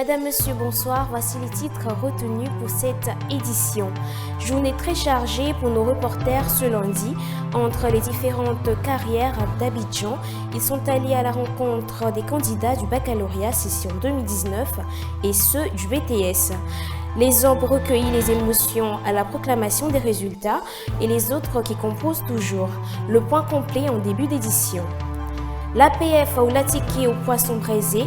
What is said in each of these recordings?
Madame, Monsieur, bonsoir. Voici les titres retenus pour cette édition. Journée très chargée pour nos reporters ce lundi. Entre les différentes carrières d'Abidjan, ils sont allés à la rencontre des candidats du baccalauréat session 2019 et ceux du BTS. Les uns pour recueillir les émotions à la proclamation des résultats et les autres qui composent toujours. Le point complet en début d'édition. L'APF ou l'attiqué au poisson braisé,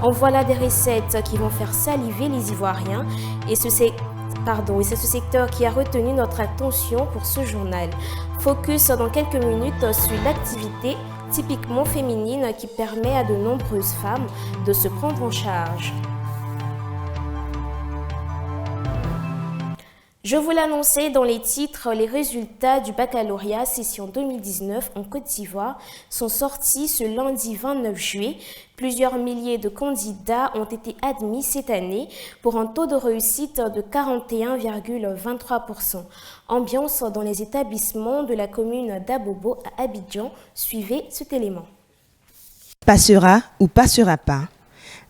en voilà des recettes qui vont faire saliver les Ivoiriens et c'est ce secteur qui a retenu notre attention pour ce journal. Focus dans quelques minutes sur l'activité typiquement féminine qui permet à de nombreuses femmes de se prendre en charge. Je vous l'annonçais dans les titres, les résultats du baccalauréat session 2019 en Côte d'Ivoire sont sortis ce lundi 29 juillet. Plusieurs milliers de candidats ont été admis cette année pour un taux de réussite de 41,23%. Ambiance dans les établissements de la commune d'Abobo à Abidjan. Suivez cet élément. Passera ou passera pas.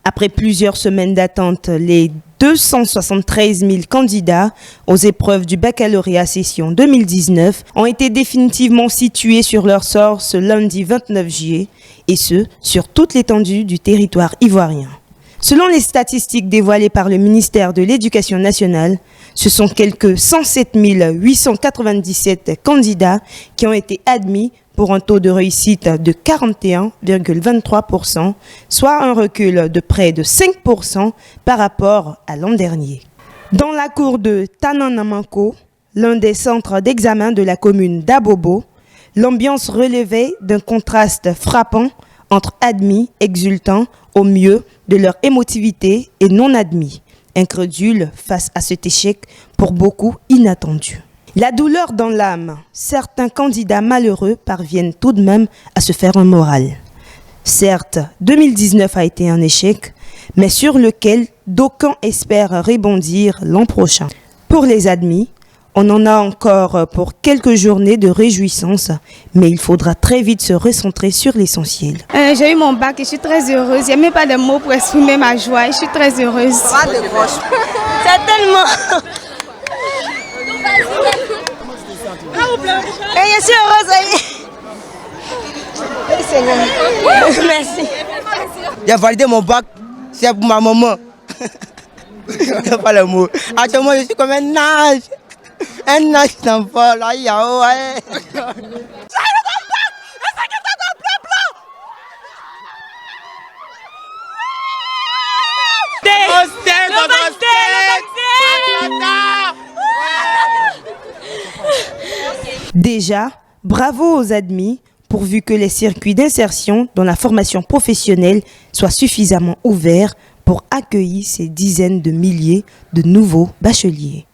Après plusieurs semaines d'attente, les 273 000 candidats aux épreuves du baccalauréat session 2019 ont été définitivement situés sur leur sort ce lundi 29 juillet, et ce, sur toute l'étendue du territoire ivoirien. Selon les statistiques dévoilées par le ministère de l'Éducation nationale, ce sont quelques 107 897 candidats qui ont été admis pour un taux de réussite de 41,23%, soit un recul de près de 5% par rapport à l'an dernier. Dans la cour de Tananamanko, l'un des centres d'examen de la commune d'Abobo, l'ambiance relevait d'un contraste frappant entre admis exultants au mieux de leur émotivité et non admis, incrédules face à cet échec pour beaucoup inattendu. La douleur dans l'âme, certains candidats malheureux parviennent tout de même à se faire un moral. Certes, 2019 a été un échec, mais sur lequel d'aucuns espèrent rebondir l'an prochain. Pour les admis, on en a encore pour quelques journées de réjouissance, mais il faudra très vite se recentrer sur l'essentiel. J'ai eu mon bac et je suis très heureuse. Il n'y a même pas de mots pour exprimer ma joie. Je suis très heureuse. C'est tellement... je suis heureuse. Merci. J'ai validé mon bac, c'est pour ma maman. Je n'ai pas le mot. Actuellement, je suis comme un nage. Un nage d'enfant. Là, il y a Déjà, bravo aux admis, pourvu que les circuits d'insertion dans la formation professionnelle soient suffisamment ouverts pour accueillir ces dizaines de milliers de nouveaux bacheliers.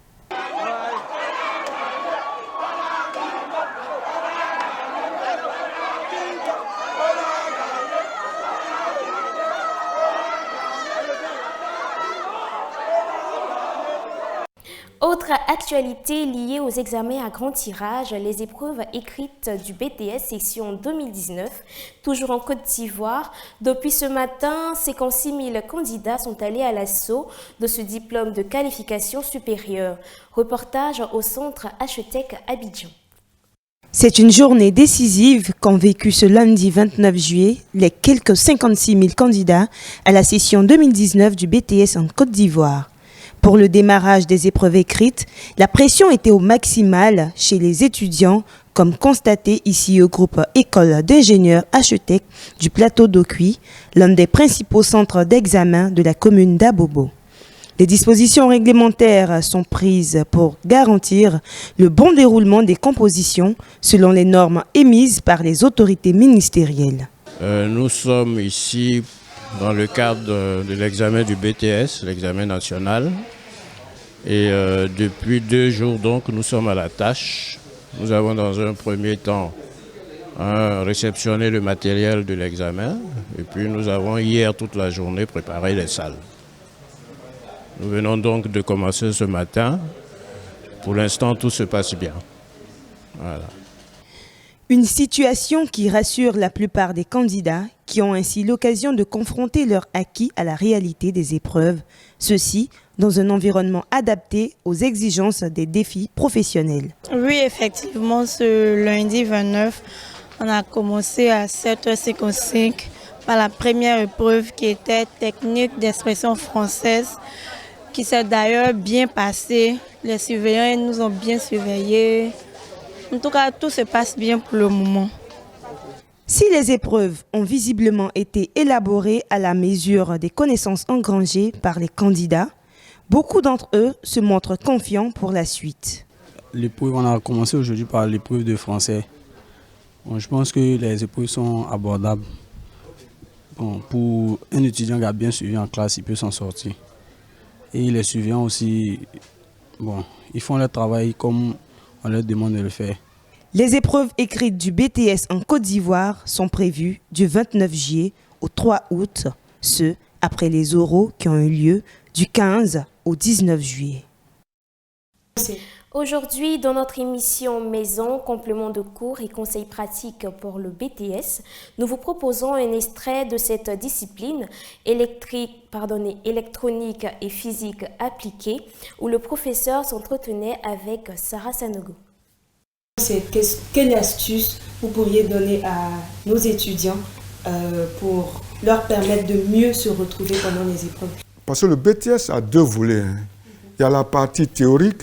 Autre actualité liée aux examens à grand tirage, les épreuves écrites du BTS section 2019, toujours en Côte d'Ivoire. Depuis ce matin, 56 000 candidats sont allés à l'assaut de ce diplôme de qualification supérieure. Reportage au centre HETEC Abidjan. C'est une journée décisive qu'ont vécu ce lundi 29 juillet les quelques 56 000 candidats à la session 2019 du BTS en Côte d'Ivoire. Pour le démarrage des épreuves écrites, la pression était au maximal chez les étudiants, comme constaté ici au groupe École d'ingénieurs HETEC du plateau d'Okuy, l'un des principaux centres d'examen de la commune d'Abobo. Les dispositions réglementaires sont prises pour garantir le bon déroulement des compositions selon les normes émises par les autorités ministérielles. Nous sommes ici dans le cadre de l'examen du BTS, l'examen national. Et depuis 2 jours, donc, nous sommes à la tâche. Nous avons dans un premier temps réceptionné le matériel de l'examen. Et puis nous avons hier toute la journée préparé les salles. Nous venons donc de commencer ce matin. Pour l'instant, tout se passe bien. Voilà. Une situation qui rassure la plupart des candidats qui ont ainsi l'occasion de confronter leur acquis à la réalité des épreuves, ceci dans un environnement adapté aux exigences des défis professionnels. Oui, effectivement, ce lundi 29, on a commencé à 7h55 par la première épreuve qui était technique d'expression française, qui s'est d'ailleurs bien passée. Les surveillants nous ont bien surveillés. En tout cas, tout se passe bien pour le moment. Si les épreuves ont visiblement été élaborées à la mesure des connaissances engrangées par les candidats, beaucoup d'entre eux se montrent confiants pour la suite. L'épreuve, on a commencé aujourd'hui par l'épreuve de français. Bon, je pense que les épreuves sont abordables. Bon, pour un étudiant qui a bien suivi en classe, il peut s'en sortir. Et les surveillants aussi, bon, ils font leur travail comme on leur demande de le faire. Les épreuves écrites du BTS en Côte d'Ivoire sont prévues du 29 juillet au 3 août, ce après les oraux qui ont eu lieu du 15 au 19 juillet. Aujourd'hui, dans notre émission Maison, complément de cours et conseils pratiques pour le BTS, nous vous proposons un extrait de cette discipline électronique et physique appliquée où le professeur s'entretenait avec Sarah Sanogo. Quelle astuce vous pourriez donner à nos étudiants pour leur permettre de mieux se retrouver pendant les épreuves? Parce que le BTS a deux volets. Il y a la partie théorique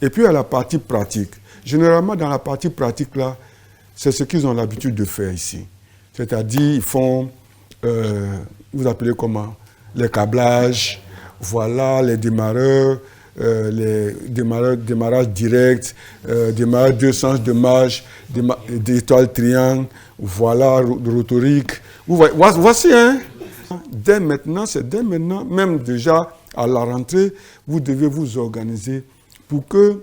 et puis il y a la partie pratique. Généralement, dans la partie pratique, là, c'est ce qu'ils ont l'habitude de faire ici. C'est-à-dire, ils font, vous appelez comment? Les câblages, voilà, les démarreurs, démarrage direct, démarrage deux sens de marche, d'étoile triangle, voilà, rhétorique. Voici, hein. Dès maintenant, même déjà à la rentrée, vous devez vous organiser pour que,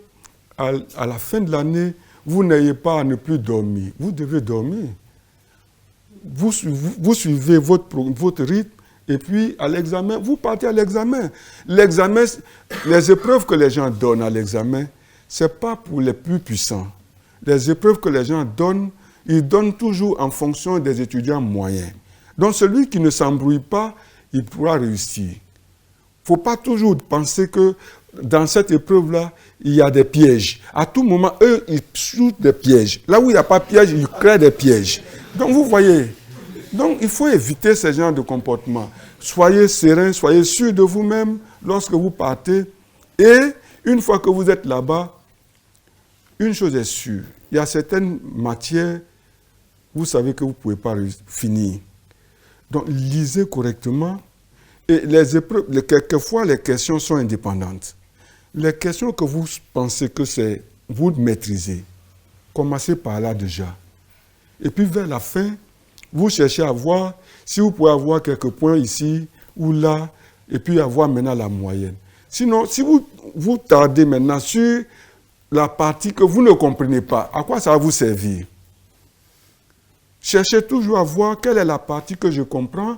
à la fin de l'année, vous n'ayez pas à ne plus dormir. Vous devez dormir. Vous suivez votre rythme. Et puis, à l'examen, vous partez à l'examen. L'examen, les épreuves que les gens donnent à l'examen, ce n'est pas pour les plus puissants. Les épreuves que les gens donnent, ils donnent toujours en fonction des étudiants moyens. Donc, celui qui ne s'embrouille pas, il pourra réussir. Il ne faut pas toujours penser que dans cette épreuve-là, il y a des pièges. À tout moment, eux, ils shootent des pièges. Là où il n'y a pas de piège, ils créent des pièges. Donc, vous voyez... Donc, il faut éviter ce genre de comportement. Soyez serein, soyez sûr de vous-même lorsque vous partez. Et une fois que vous êtes là-bas, une chose est sûre. Il y a certaines matières, vous savez que vous ne pouvez pas finir. Donc, lisez correctement. Et les épreuves, quelquefois, les questions sont indépendantes. Les questions que vous pensez que c'est vous maîtrisez, commencez par là déjà. Et puis, vers la fin, vous cherchez à voir si vous pouvez avoir quelques points ici ou là, et puis avoir maintenant la moyenne. Sinon, si vous tardez maintenant sur la partie que vous ne comprenez pas, à quoi ça va vous servir? Cherchez toujours à voir quelle est la partie que je comprends,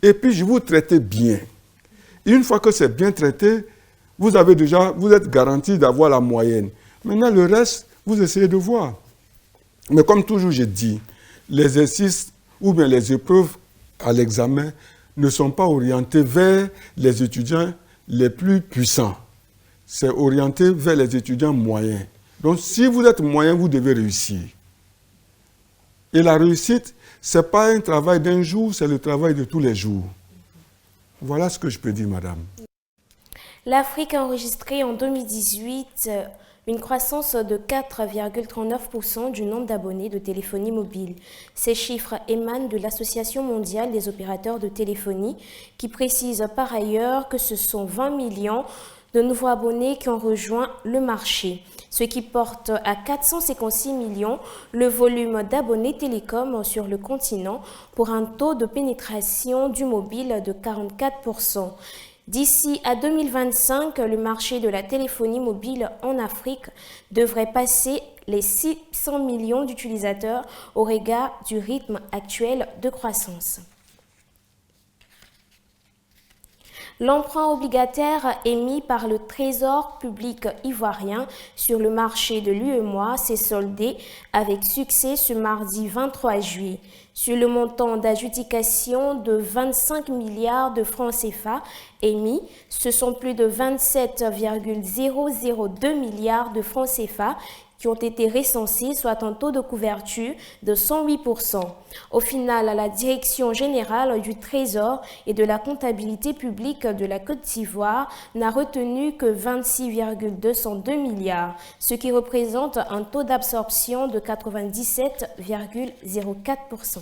et puis je vous traite bien. Et une fois que c'est bien traité, vous êtes garanti d'avoir la moyenne. Maintenant, le reste, vous essayez de voir. Mais comme toujours, je dis, l'exercice ou bien les épreuves à l'examen ne sont pas orientées vers les étudiants les plus puissants. C'est orienté vers les étudiants moyens. Donc, si vous êtes moyen, vous devez réussir. Et la réussite, ce n'est pas un travail d'un jour, c'est le travail de tous les jours. Voilà ce que je peux dire, madame. L'Afrique a enregistré en 2018 une croissance de 4,39% du nombre d'abonnés de téléphonie mobile. Ces chiffres émanent de l'Association mondiale des opérateurs de téléphonie qui précise par ailleurs que ce sont 20 millions de nouveaux abonnés qui ont rejoint le marché, ce qui porte à 456 millions le volume d'abonnés télécoms sur le continent pour un taux de pénétration du mobile de 44%. D'ici à 2025, le marché de la téléphonie mobile en Afrique devrait passer les 600 millions d'utilisateurs au regard du rythme actuel de croissance. L'emprunt obligataire émis par le Trésor public ivoirien sur le marché de l'UEMOA s'est soldé avec succès ce mardi 23 juillet. Sur le montant d'adjudication de 25 milliards de francs CFA émis, ce sont plus de 27,002 milliards de francs CFA qui ont été recensés, soit un taux de couverture de 108%. Au final, la Direction générale du Trésor et de la comptabilité publique de la Côte d'Ivoire n'a retenu que 26,202 milliards, ce qui représente un taux d'absorption de 97,04%.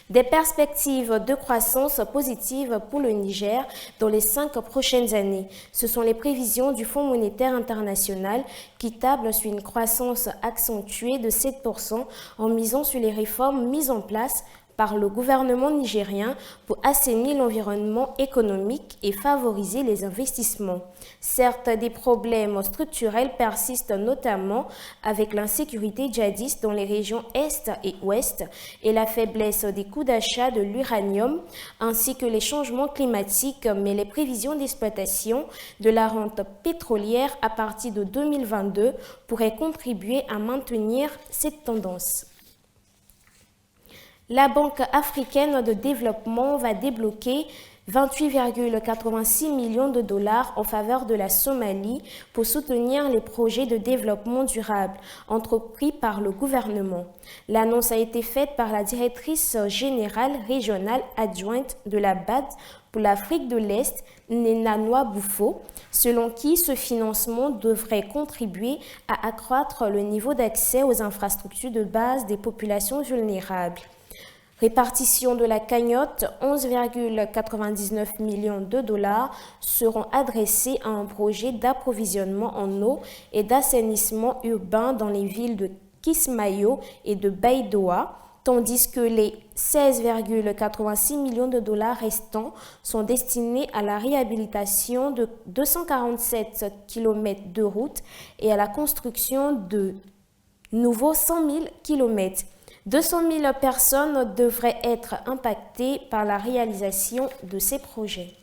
Des perspectives de croissance positives pour le Niger dans les 5 prochaines années. Ce sont les prévisions du Fonds monétaire international qui tablent sur une croissance accentuée de 7% en misant sur les réformes mises en place par le gouvernement nigérien pour assainir l'environnement économique et favoriser les investissements. Certes, des problèmes structurels persistent notamment avec l'insécurité djihadiste dans les régions Est et Ouest et la faiblesse des coûts d'achat de l'uranium ainsi que les changements climatiques, mais les prévisions d'exploitation de la rente pétrolière à partir de 2022 pourraient contribuer à maintenir cette tendance. La Banque africaine de développement va débloquer 28,86 millions de dollars en faveur de la Somalie pour soutenir les projets de développement durable entrepris par le gouvernement. L'annonce a été faite par la directrice générale régionale adjointe de la BAD pour l'Afrique de l'Est, Nenanoa Boufo, selon qui ce financement devrait contribuer à accroître le niveau d'accès aux infrastructures de base des populations vulnérables. Répartition de la cagnotte, 11,99 millions de dollars seront adressés à un projet d'approvisionnement en eau et d'assainissement urbain dans les villes de Kismayo et de Baidoa, tandis que les 16,86 millions de dollars restants sont destinés à la réhabilitation de 247 km de routes et à la construction de nouveaux 100 000 km. 200 000 personnes devraient être impactées par la réalisation de ces projets.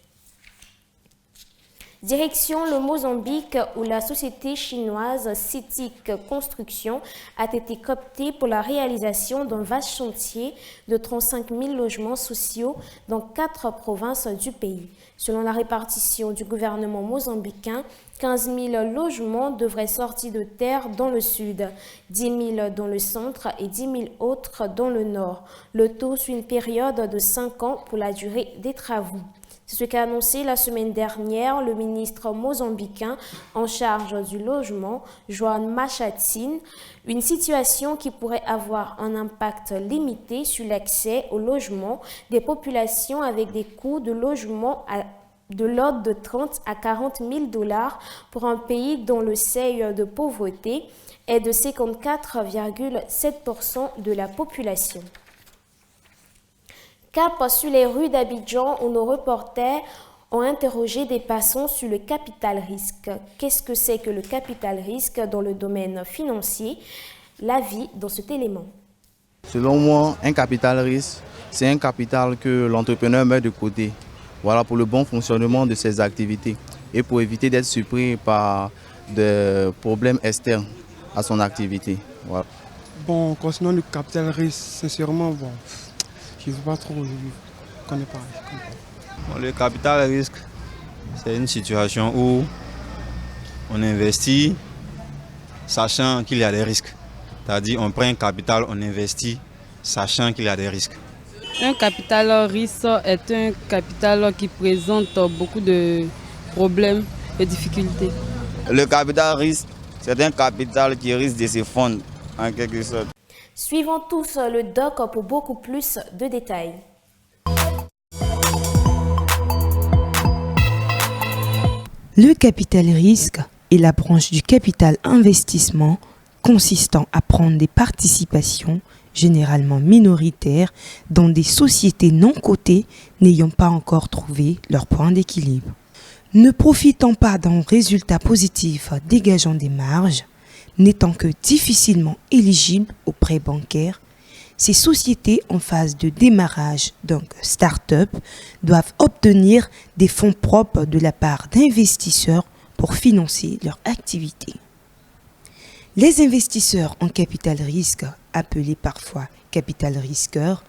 Direction le Mozambique où la société chinoise CITIC Construction a été cooptée pour la réalisation d'un vaste chantier de 35 000 logements sociaux dans 4 provinces du pays. Selon la répartition du gouvernement mozambicain, 15 000 logements devraient sortir de terre dans le sud, 10 000 dans le centre et 10 000 autres dans le nord. Le tout sur une période de 5 ans pour la durée des travaux. C'est ce qu'a annoncé la semaine dernière le ministre mozambicain en charge du logement, Joan Machatin, une situation qui pourrait avoir un impact limité sur l'accès au logement des populations avec des coûts de logement de l'ordre de 30 à 40 000 dollars pour un pays dont le seuil de pauvreté est de 54,7% de la population. Cap sur les rues d'Abidjan où nos reporters ont interrogé des passants sur le capital risque. Qu'est-ce que c'est que le capital risque dans le domaine financier? L'avis dans cet élément. Selon moi, un capital risque, c'est un capital que l'entrepreneur met de côté. Voilà, pour le bon fonctionnement de ses activités et pour éviter d'être surpris par des problèmes externes à son activité. Voilà. Bon, concernant le capital risque, sincèrement, bon, je ne sais pas trop, je ne connais pas. Bon, le capital risque, c'est une situation où on investit sachant qu'il y a des risques. C'est-à-dire on prend un capital, on investit sachant qu'il y a des risques. Un capital risque est un capital qui présente beaucoup de problèmes et difficultés. Le capital risque, c'est un capital qui risque de se fondre en quelque sorte. Suivons tous le doc pour beaucoup plus de détails. Le capital risque est la branche du capital investissement consistant à prendre des participations généralement minoritaires dans des sociétés non cotées n'ayant pas encore trouvé leur point d'équilibre. Ne profitant pas d'un résultat positif dégageant des marges, n'étant que difficilement éligible aux prêts bancaires, ces sociétés en phase de démarrage, donc start-up, doivent obtenir des fonds propres de la part d'investisseurs pour financer leur activité. Les investisseurs en capital risque, appelés parfois capital risqueur,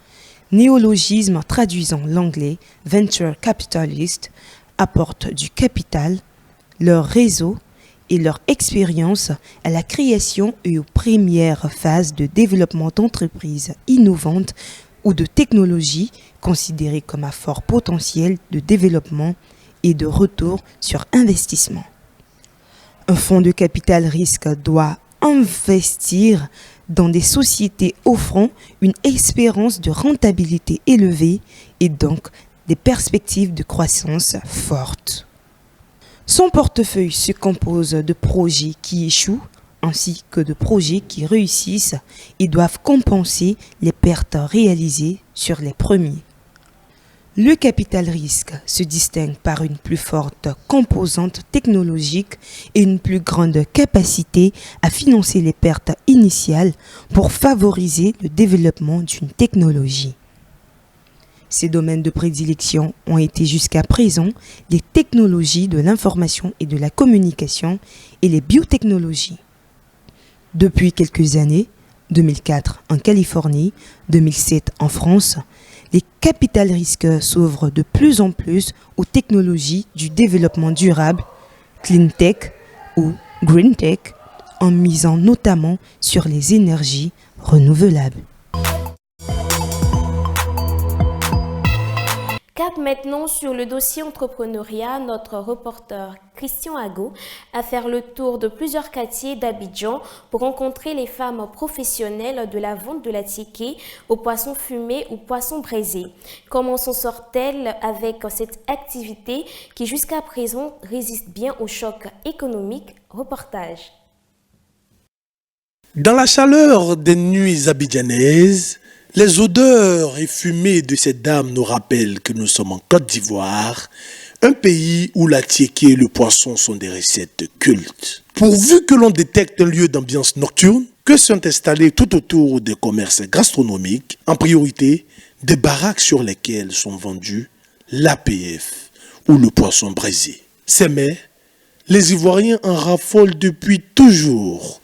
néologisme traduisant l'anglais venture capitalist, apportent du capital, leur réseau et leur expérience à la création et aux premières phases de développement d'entreprises innovantes ou de technologies considérées comme à fort potentiel de développement et de retour sur investissement. Un fonds de capital risque doit investir dans des sociétés offrant une espérance de rentabilité élevée et donc des perspectives de croissance fortes. Son portefeuille se compose de projets qui échouent ainsi que de projets qui réussissent et doivent compenser les pertes réalisées sur les premiers. Le capital risque se distingue par une plus forte composante technologique et une plus grande capacité à financer les pertes initiales pour favoriser le développement d'une technologie. Ces domaines de prédilection ont été jusqu'à présent les technologies de l'information et de la communication et les biotechnologies. Depuis quelques années, 2004 en Californie, 2007 en France, les capital risques s'ouvrent de plus en plus aux technologies du développement durable, clean tech ou green tech, en misant notamment sur les énergies renouvelables. Cap maintenant sur le dossier entrepreneuriat, notre reporter Christian Ago a fait le tour de plusieurs quartiers d'Abidjan pour rencontrer les femmes professionnelles de la vente de la ticket aux poissons fumés ou poissons braisés. Comment s'en sortent-elles avec cette activité qui jusqu'à présent résiste bien au choc économique? Reportage. Dans la chaleur des nuits abidjanaises, les odeurs et fumées de ces dames nous rappellent que nous sommes en Côte d'Ivoire, un pays où la tiéké et le poisson sont des recettes cultes. Pourvu que l'on détecte un lieu d'ambiance nocturne, que sont installés tout autour des commerces gastronomiques, en priorité des baraques sur lesquelles sont vendus l'APF ou le poisson braisé. Ces mets, les Ivoiriens en raffolent depuis toujours.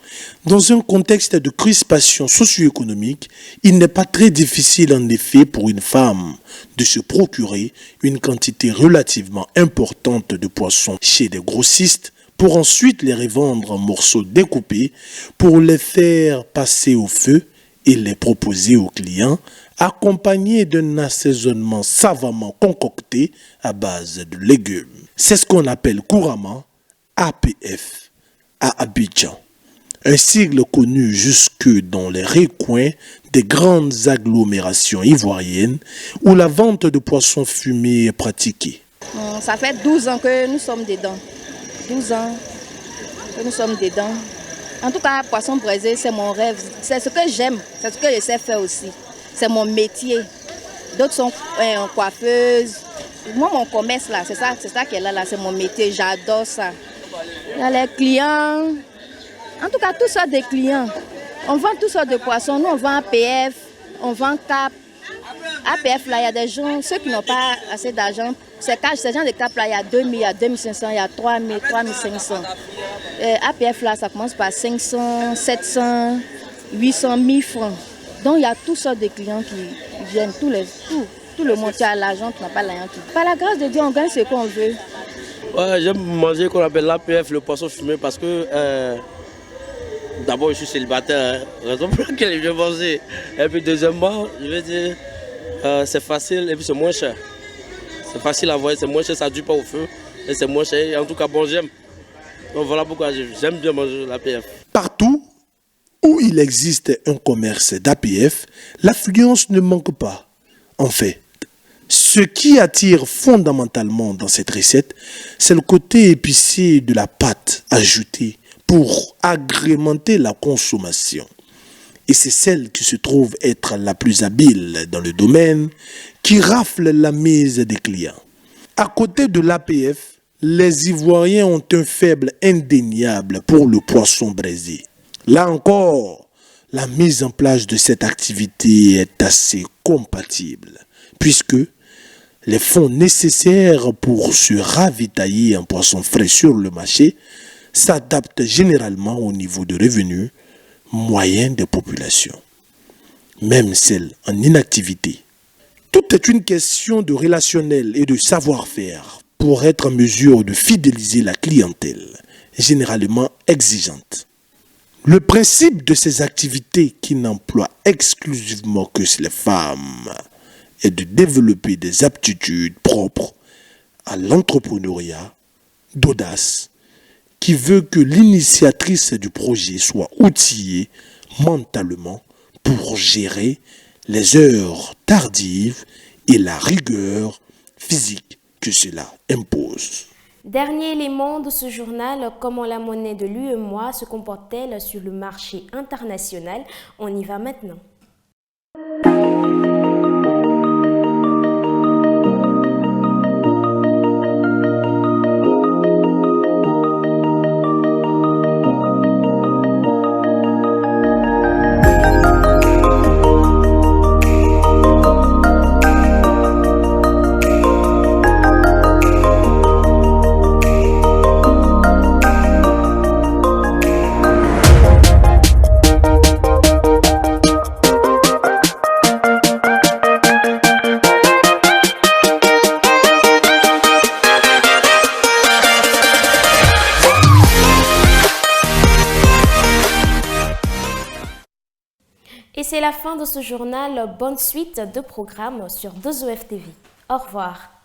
Dans un contexte de crispation socio-économique, il n'est pas très difficile en effet pour une femme de se procurer une quantité relativement importante de poissons chez des grossistes pour ensuite les revendre en morceaux découpés pour les faire passer au feu et les proposer aux clients accompagnés d'un assaisonnement savamment concocté à base de légumes. C'est ce qu'on appelle couramment APF à Abidjan. Un sigle connu jusque dans les recoins des grandes agglomérations ivoiriennes où la vente de poissons fumés est pratiquée. Ça fait 12 ans que nous sommes dedans. 12 ans que nous sommes dedans. En tout cas, poisson braisé, c'est mon rêve. C'est ce que j'aime, c'est ce que je sais faire aussi. C'est mon métier. D'autres sont coiffeuses. Moi, mon commerce, là, c'est ça qu'elle a là, c'est mon métier. J'adore ça. Il y a les clients. En tout cas, toutes sortes de clients. On vend toutes sortes de poissons. Nous, on vend APF, on vend cap. APF, là, il y a des gens, ceux qui n'ont pas assez d'argent. Ces gens de cap, là, il y a 2000, il y a 2500, il y a 3000, 3500. APF, là, ça commence par 500, 700, 800, 1000 francs. Donc, il y a toutes sortes de clients qui viennent, tout le monde qui a l'argent, qui n'a pas l'argent. Par la grâce de Dieu, on gagne ce qu'on veut. Ouais, j'aime manger ce qu'on appelle l'APF, le poisson fumé, parce que d'abord je suis célibataire, raison pour laquelle je viens manger. Et puis deuxièmement, je veux dire, c'est facile et puis c'est moins cher. C'est facile à voir, c'est moins cher, ça ne dure pas au feu et c'est moins cher. En tout cas, bon, j'aime. Donc voilà pourquoi j'aime bien manger l'APF. Partout où il existe un commerce d'APF, l'affluence ne manque pas. En fait, ce qui attire fondamentalement dans cette recette, c'est le côté épicé de la pâte ajoutée pour agrémenter la consommation. Et c'est celle qui se trouve être la plus habile dans le domaine qui rafle la mise des clients. À côté de l'APF, les Ivoiriens ont un faible indéniable pour le poisson braisé. Là encore, La mise en place de cette activité est assez compatible, puisque les fonds nécessaires pour se ravitailler en poisson frais sur le marché s'adaptent généralement au niveau de revenus moyen des populations, même celles en inactivité. Tout est une question de relationnel et de savoir-faire pour être en mesure de fidéliser la clientèle, généralement exigeante. Le principe de ces activités qui n'emploient exclusivement que les femmes est de développer des aptitudes propres à l'entrepreneuriat d'audace qui veut que l'initiatrice du projet soit outillée mentalement pour gérer les heures tardives et la rigueur physique que cela impose. Dernier élément de ce journal, comment la monnaie de l'UEMOA se comporte-t-elle sur le marché international? On y va maintenant. Et c'est la fin de ce journal. Bonne suite de programmes sur 2OF TV. Au revoir.